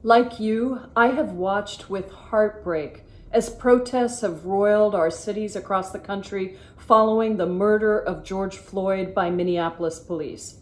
Like you, I have watched with heartbreak as protests have roiled our cities across the country following the murder of George Floyd by Minneapolis police.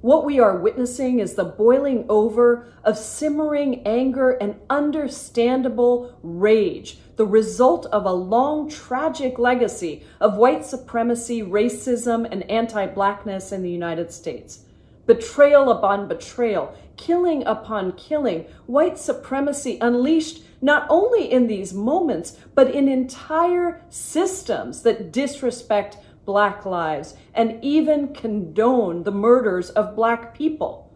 What we are witnessing is the boiling over of simmering anger and understandable rage, the result of a long, tragic legacy of white supremacy, racism, and anti-blackness in the United States. Betrayal upon betrayal, killing upon killing, white supremacy unleashed not only in these moments, but in entire systems that disrespect Black lives and even condone the murders of Black people.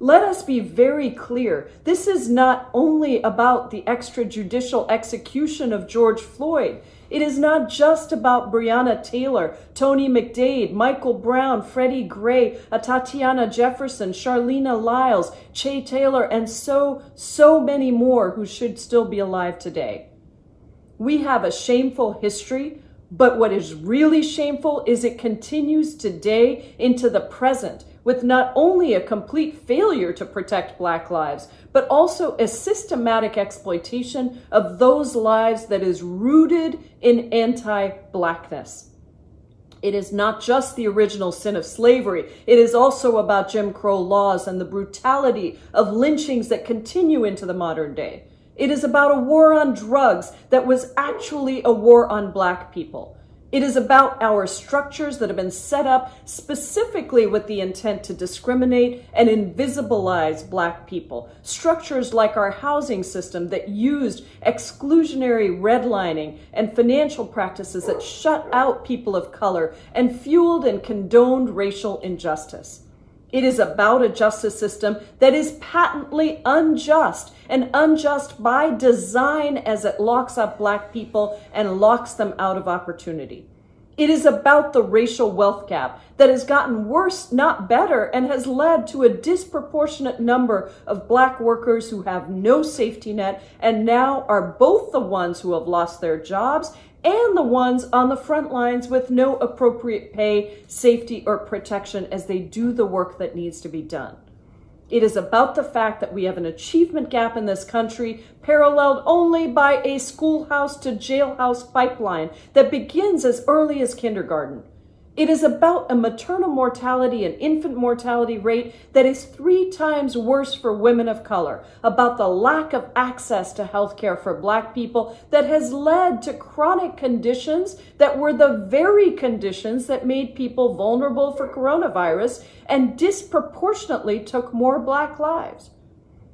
Let us be very clear. This is not only about the extrajudicial execution of George Floyd. It is not just about Breonna Taylor, Tony McDade, Michael Brown, Freddie Gray, Tatiana Jefferson, Charlena Lyles, Che Taylor, and so many more who should still be alive today. We have a shameful history, but what is really shameful is it continues today into the present with not only a complete failure to protect Black lives, but also a systematic exploitation of those lives that is rooted in anti-Blackness. It is not just the original sin of slavery. It is also about Jim Crow laws and the brutality of lynchings that continue into the modern day. It is about a war on drugs that was actually a war on Black people. It is about our structures that have been set up specifically with the intent to discriminate and invisibilize Black people. Structures like our housing system that used exclusionary redlining and financial practices that shut out people of color and fueled and condoned racial injustice. It is about a justice system that is patently unjust and unjust by design as it locks up Black people and locks them out of opportunity. It is about the racial wealth gap that has gotten worse, not better, and has led to a disproportionate number of Black workers who have no safety net and now are both the ones who have lost their jobs and the ones on the front lines with no appropriate pay, safety, or protection as they do the work that needs to be done. It is about the fact that we have an achievement gap in this country paralleled only by a schoolhouse to jailhouse pipeline that begins as early as kindergarten. It is about a maternal mortality and infant mortality rate that is 3 times worse for women of color, about the lack of access to health care for Black people that has led to chronic conditions that were the very conditions that made people vulnerable for coronavirus and disproportionately took more Black lives.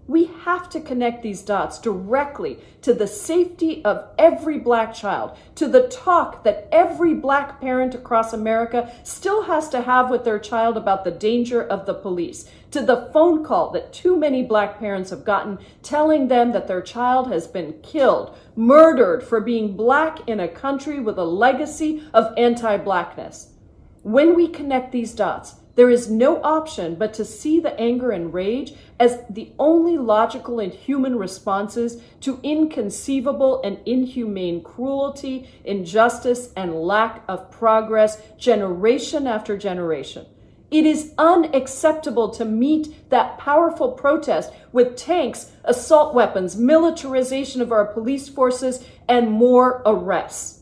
We have to connect these dots directly to the safety of every Black child, to the talk that every Black parent across America still has to have with their child about the danger of the police, to the phone call that too many Black parents have gotten telling them that their child has been killed, murdered for being Black in a country with a legacy of anti-Blackness. When we connect these dots, there is no option but to see the anger and rage as the only logical and human responses to inconceivable and inhumane cruelty, injustice, and lack of progress generation after generation. It is unacceptable to meet that powerful protest with tanks, assault weapons, militarization of our police forces, and more arrests.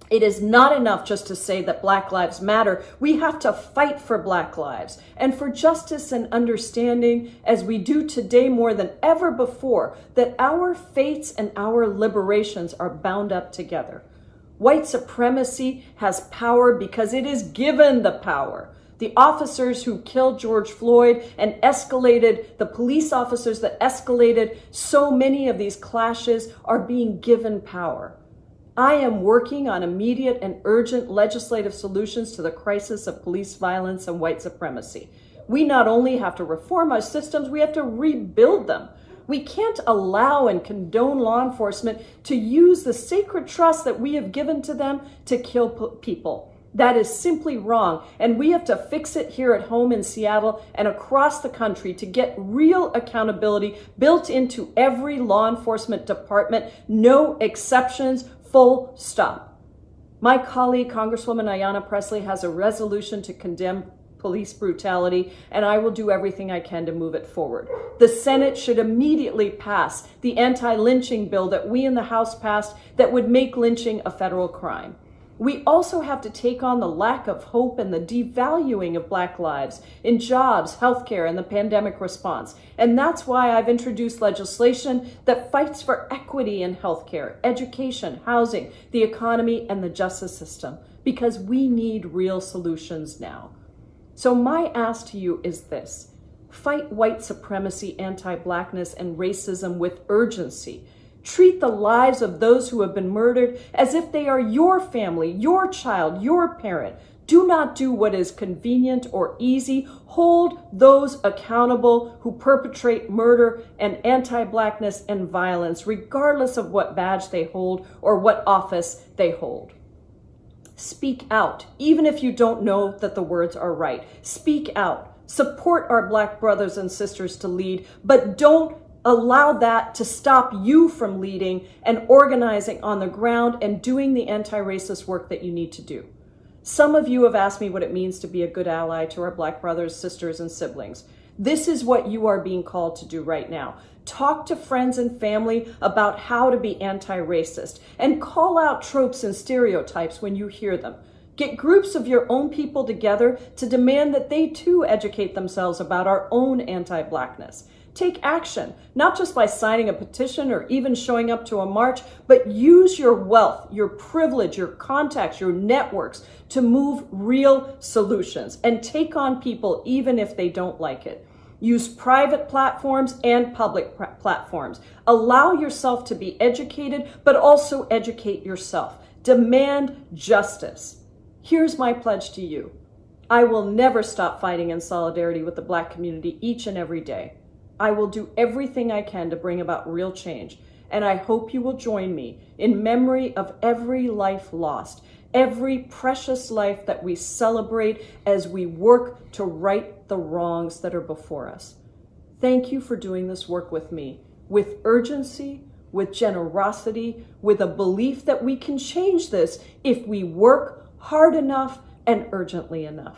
It is not enough just to say that Black lives matter. We have to fight for Black lives and for justice and understanding as we do today more than ever before, that our fates and our liberations are bound up together. White supremacy has power because it is given the power. The officers who killed George Floyd and escalated, the police officers that escalated so many of these clashes are being given power. I am working on immediate and urgent legislative solutions to the crisis of police violence and white supremacy. We not only have to reform our systems, we have to rebuild them. We can't allow and condone law enforcement to use the sacred trust that we have given to them to kill people. That is simply wrong, and we have to fix it here at home in Seattle and across the country to get real accountability built into every law enforcement department, no exceptions, full stop. My colleague, Congresswoman Ayanna Pressley, has a resolution to condemn police brutality, and I will do everything I can to move it forward. The Senate should immediately pass the anti-lynching bill that we in the House passed that would make lynching a federal crime. We also have to take on the lack of hope and the devaluing of Black lives in jobs, healthcare, and the pandemic response. And that's why I've introduced legislation that fights for equity in healthcare, education, housing, the economy, and the justice system, because we need real solutions now. So my ask to you is this: fight white supremacy, anti-blackness, and racism with urgency. Treat the lives of those who have been murdered as if they are your family, your child, your parent. Do not do what is convenient or easy. Hold those accountable who perpetrate murder and anti-blackness and violence, regardless of what badge they hold or what office they hold. Speak out, even if you don't know that the words are right. Speak out. Support our Black brothers and sisters to lead, but don't allow that to stop you from leading and organizing on the ground and doing the anti-racist work that you need to do. Some of you have asked me what it means to be a good ally to our Black brothers, sisters, and siblings. This is what you are being called to do right now. Talk to friends and family about how to be anti-racist and call out tropes and stereotypes when you hear them. Get groups of your own people together to demand that they too educate themselves about our own anti-blackness. Take action, not just by signing a petition or even showing up to a march, but use your wealth, your privilege, your contacts, your networks to move real solutions and take on people even if they don't like it. Use private platforms and public platforms. Allow yourself to be educated, but also educate yourself. Demand justice. Here's my pledge to you. I will never stop fighting in solidarity with the Black community each and every day. I will do everything I can to bring about real change, and I hope you will join me in memory of every life lost, every precious life that we celebrate as we work to right the wrongs that are before us. Thank you for doing this work with me, with urgency, with generosity, with a belief that we can change this if we work hard enough and urgently enough.